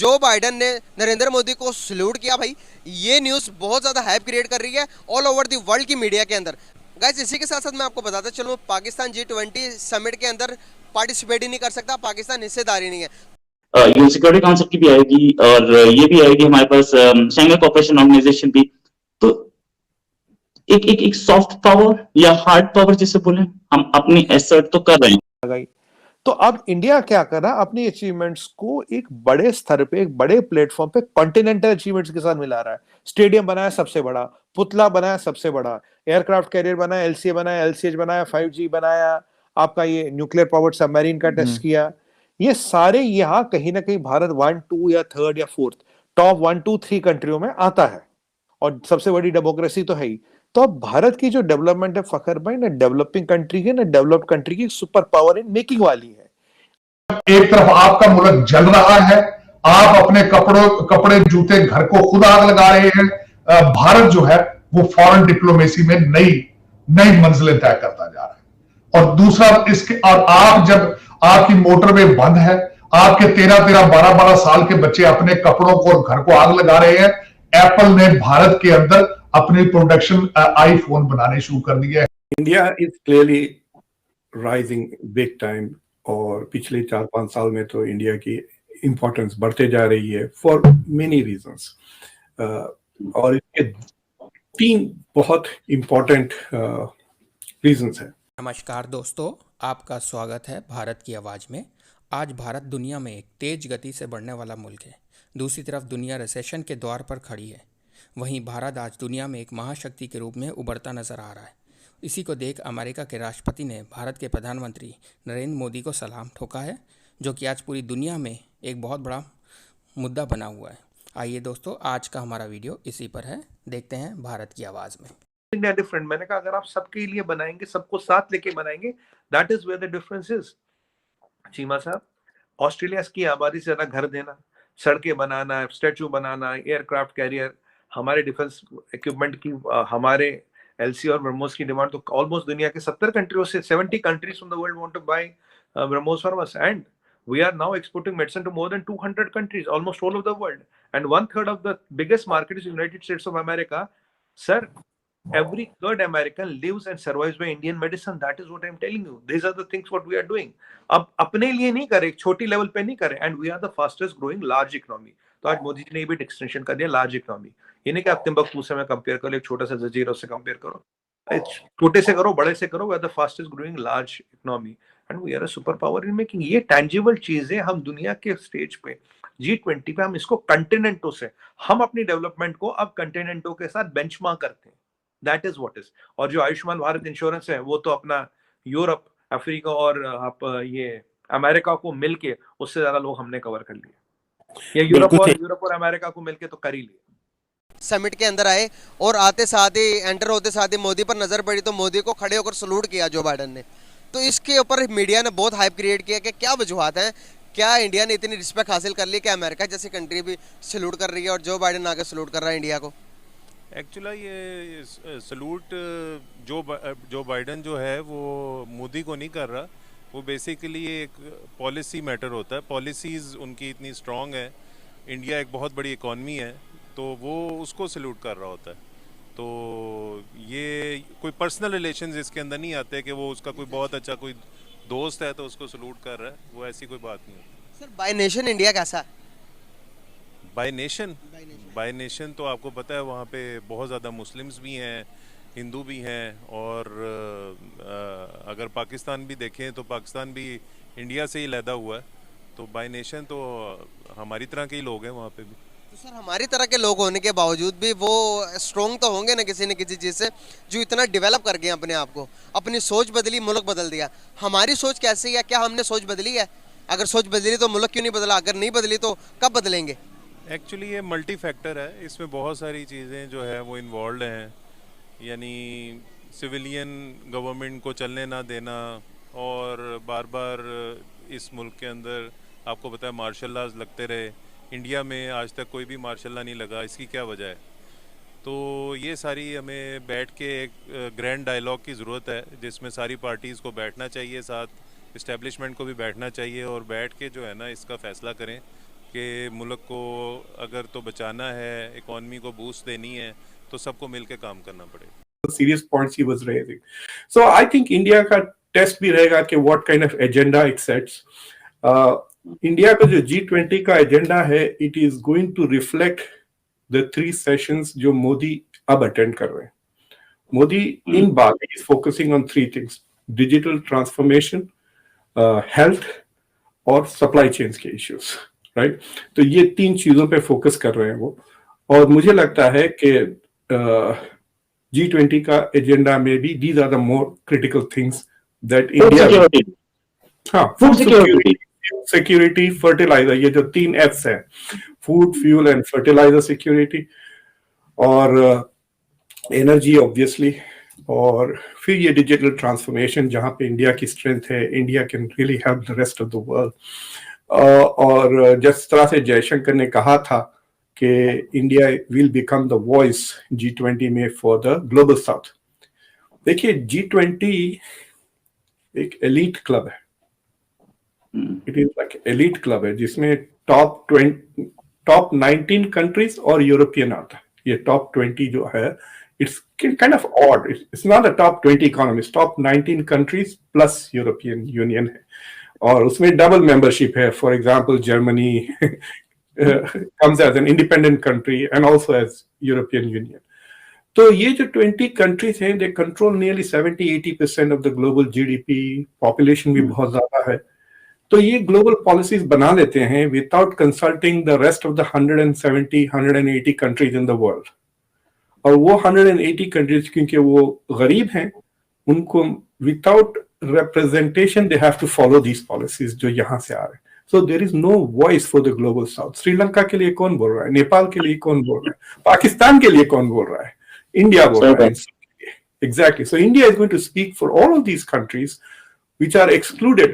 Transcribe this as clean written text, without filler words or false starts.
जो बाइडन ने नरेंद्र मोदी को सल्यूट किया भाई, ये न्यूज़ बहुत ज़्यादा हाइप क्रिएट कर रही है ऑल ओवर दी वर्ल्ड की मीडिया के अंदर। गाइस इसी के साथ साथ मैं आपको बताता चलूँ, पाकिस्तान G20 समिट के अंदर पार्टिसिपेट ही नहीं कर सकता, पाकिस्तान हिस्सेदारी नहीं है। यूएन सिक्योरिटी काउंसिल की भी आएगी और ये भी आएगी हमारे पास शेंघन कोऑपरेशन ऑर्गेनाइजेशन भी। तो एक सॉफ्ट पावर या हार्ड पावर जिसे बोले, हम अपनी एसर्ट तो कर रहे हैं। तो अब इंडिया क्या कर रहा है, अपनी अचीवमेंट्स को एक बड़े स्तर पे, एक बड़े प्लेटफॉर्म पे कॉन्टिनेंटल अचीवमेंट्स के साथ मिला रहा है। स्टेडियम बनाया सबसे बड़ा, पुतला बनाया सबसे बड़ा, एयरक्राफ्ट कैरियर बनाया, एलसीए बनाया, एलसीएच बनाया, 5G बनाया, आपका ये न्यूक्लियर पावर्ड सबमरीन का टेस्ट किया। ये सारे यहाँ कहीं ना कहीं भारत 1, 2 या 3rd या 4th, टॉप 1, 2, 3 कंट्रियों में आता है और सबसे बड़ी डेमोक्रेसी तो है ही। तो अब भारत की जो डेवलपमेंट है फखर भाई, ना डेवलपिंग कंट्री की ना डेवलप्ड कंट्री की सुपर पावर इन मेकिंग वाली है। एक तरफ आपका मुल्क जल रहा है, आप अपने कपड़े जूते घर को खुद आग लगा रहे हैं। भारत जो है वो फॉरेन डिप्लोमेसी में नई नई मंजिलें तय करता जा रहा है। और दूसरा इसके, और आप जब आपकी मोटरवे बंद है, आपके 13-13, 12-12 साल के बच्चे अपने कपड़ों को और घर को आग लगा रहे हैं। एप्पल ने भारत के अंदर अपनी प्रोडक्शन आईफोन बनाने शुरू कर दिया है। India is clearly rising big time और पिछले 4-5 साल में तो इंडिया की इंपॉर्टेंस बढ़ते जा रही है फॉर मेनी रीजंस। और इसके 3 बहुत इंपॉर्टेंट रीजंस है। नमस्कार दोस्तों, आपका स्वागत है भारत की आवाज़ में। आज भारत दुनिया में एक तेज गति से बढ़ने वाला मुल्क है। दूसरी तरफ दुनिया रिसेशन के द्वार पर खड़ी है। वहीं भारत आज दुनिया में एक महाशक्ति के रूप में उभरता नजर आ रहा है। इसी को देख अमेरिका के राष्ट्रपति ने भारत के प्रधानमंत्री नरेंद्र मोदी को सलाम ठोका है, जो कि आज पूरी दुनिया में एक बहुत बड़ा मुद्दा बना हुआ है। आइए दोस्तों, आज का हमारा वीडियो इसी पर है। देखते हैं भारत की आवाज़ में। इंडिया डिफरेंट, मैंने कहा अगर आप सबके लिए बनाएंगे, सबको साथ लेके बनाएंगे, that is where the difference is. Cheema साहब, ऑस्ट्रेलिया की आबादी से ज्यादा घर देना, सड़कें बनाना, स्टैचू बनाना, एयरक्राफ्ट कैरियर, हमारे डिफेंस इक्विपमेंट की, हमारे एलसी और ब्रह्मोस की डिमांड तो ऑलमोस्ट दुनिया के 70 कंट्रियों से 70 countries from the world want to buy BrahMos from us, and we are now exporting medicine to more than 200 countries, almost all of the world, and 1/3 of the biggest market is United States of America. Sir, every third American lives and survives by Indian medicine. That is what I am telling you. These are the things what we are doing. अब अपने लिए नहीं करे, छोटी level पे नहीं करे, and we are the fastest growing large economy. तो आज मोदी जी ने भी एक्सटेंशन कर दिया लार्ज इकोनॉमी। ये नहीं कि आप तिम्बकतू से मैं कंपेयर करो, एक छोटा सा जजीरा से कंपेयर करो, छोटे से करो, बड़े से करो। We are the fastest growing large economy and we are a super power in making. ये टैंजिबल चीजें हम दुनिया के स्टेज पे G20 पे हम इसको कंटिनेंटों से, हम अपनी डेवलपमेंट को अब कंटिनेंटों के साथ बेंचमार्क करते हैं। That is what is. और जो आयुष्मान भारत इंश्योरेंस है वो तो अपना यूरोप, अफ्रीका और आप ये अमेरिका को मिलके उससे ज्यादा लोग हमने कवर कर लिए। ये यूरोप और अमेरिका को मिलके तो कर ही लिए। समिट के अंदर आए और आते साथ ही, एंटर होते साथ ही मोदी पर नजर पड़ी तो मोदी को खड़े होकर सलूट किया जो बाइडन ने। तो इसके ऊपर मीडिया ने बहुत हाइप क्रिएट किया कि क्या वजूहत हैं, क्या इंडिया ने इतनी रिस्पेक्ट हासिल कर ली कि अमेरिका जैसी कंट्री भी सलूट कर रही है और जो बाइडन आगे सलूट कर रहा है इंडिया को। एक्चुअली ये सलूट जो बाइडन जो है वो मोदी को नहीं कर रहा, वो बेसिकली एक पॉलिसी मैटर होता है। पॉलिसीज़ उनकी इतनी स्ट्रॉन्ग है, इंडिया एक बहुत बड़ी इकॉनमी है, तो वो उसको सल्यूट कर रहा होता है। तो ये कोई पर्सनल रिलेशंस इसके अंदर नहीं आते कि वो उसका कोई बहुत अच्छा कोई दोस्त है तो उसको सल्यूट कर रहा है, वो ऐसी कोई बात नहीं होती। सर बाय नेशन इंडिया कैसा है? बाय नेशन तो आपको पता है वहाँ पे बहुत ज़्यादा मुस्लिम्स भी हैं, हिंदू भी हैं, और अगर पाकिस्तान भी देखें तो पाकिस्तान भी इंडिया से ही लैदा हुआ है। तो बाय नेशन तो हमारी तरह के ही लोग हैं वहाँ पे भी। तो सर हमारी तरह के लोग होने के बावजूद भी वो स्ट्रॉन्ग तो होंगे ना किसी न किसी चीज़ से, जो इतना डेवलप कर गए अपने आप को, अपनी सोच बदली, मुल्क बदल दिया। हमारी सोच कैसी है? क्या हमने सोच बदली है? अगर सोच बदली तो मुल्क क्यों नहीं बदला? अगर नहीं बदली तो कब बदलेंगे? एक्चुअली ये मल्टी फैक्टर है, इसमें बहुत सारी चीज़ें जो है वो इन्वॉल्व हैं। यानी सिविलियन गवर्नमेंट को चलने ना देना, और बार बार इस मुल्क के अंदर आपको पता है मार्शल लॉज लगते रहे। इंडिया में आज तक कोई भी मार्शल लॉ नहीं लगा, इसकी क्या वजह है? तो ये सारी हमें बैठ के एक ग्रैंड डायलॉग की ज़रूरत है, जिसमें सारी पार्टीज़ को बैठना चाहिए, साथ इस्टेब्लिशमेंट को भी बैठना चाहिए, और बैठ के जो है ना इसका फ़ैसला करें कि मुल्क को अगर तो बचाना है, इकॉनमी को बूस्ट देनी है, तो सबको मिलकर काम करना पड़ेगा। Serious points he was raising. So I think India का टेस्ट भी रहेगा कि what kind of agenda it sets. India का जो G20 का एजेंडा है, it is going to reflect the 3 sessions जो मोदी अब अटेंड कर रहे हैं. Modi in Bali is focusing on 3 things: digital transformation, health और सप्लाई चेन्स के इश्यूज, राइट. तो ये 3 चीजों पे फोकस कर रहे हैं वो. और मुझे लगता है कि G20 का एजेंडा में भी these are the more critical things that India, हाँ, फूड सिक्योरिटी, फर्टिलाइजर, ये जो 3 Fs है, food, fuel and fertiliser security, और एनर्जी ऑब्वियसली, और फिर ये डिजिटल ट्रांसफॉर्मेशन जहाँ पे इंडिया की स्ट्रेंथ है. India can really help the rest of the world. और जिस तरह से जयशंकर ने कहा था कि India will become the voice G20 में फॉर द ग्लोबल साउथ. देखिए, G20 एक एलीट क्लब है. It is like elite club है जिसमें टॉप 19 कंट्रीज और यूरोपियन आता है. ये टॉप 20 जो है, it's kind of odd. It's not the top 20 economies, top 19 countries plus European Union है. और उसमें डबल मेंबरशिप है. For example, Germany comes as an independent country and also as European Union. तो ये जो 20 countries हैं, they control nearly 70-80% of the global GDP. Population भी बहुत ज्यादा है. तो ये ग्लोबल पॉलिसीज बना लेते हैं without consulting the rest of the 170-180 countries in the world. और वो 180 कंट्रीज, क्योंकि वो गरीब हैं, उनको without representation they have to follow these policies जो यहाँ से आ रहे हैं. So there is no voice for the global south. Sri Lanka के लिए कौन बोल रहा है? नेपाल के लिए कौन बोल रहा है? पाकिस्तान के लिए कौन बोल रहा है? इंडिया बोल रहा है. Exactly. So India is going to speak for all of these countries which are excluded.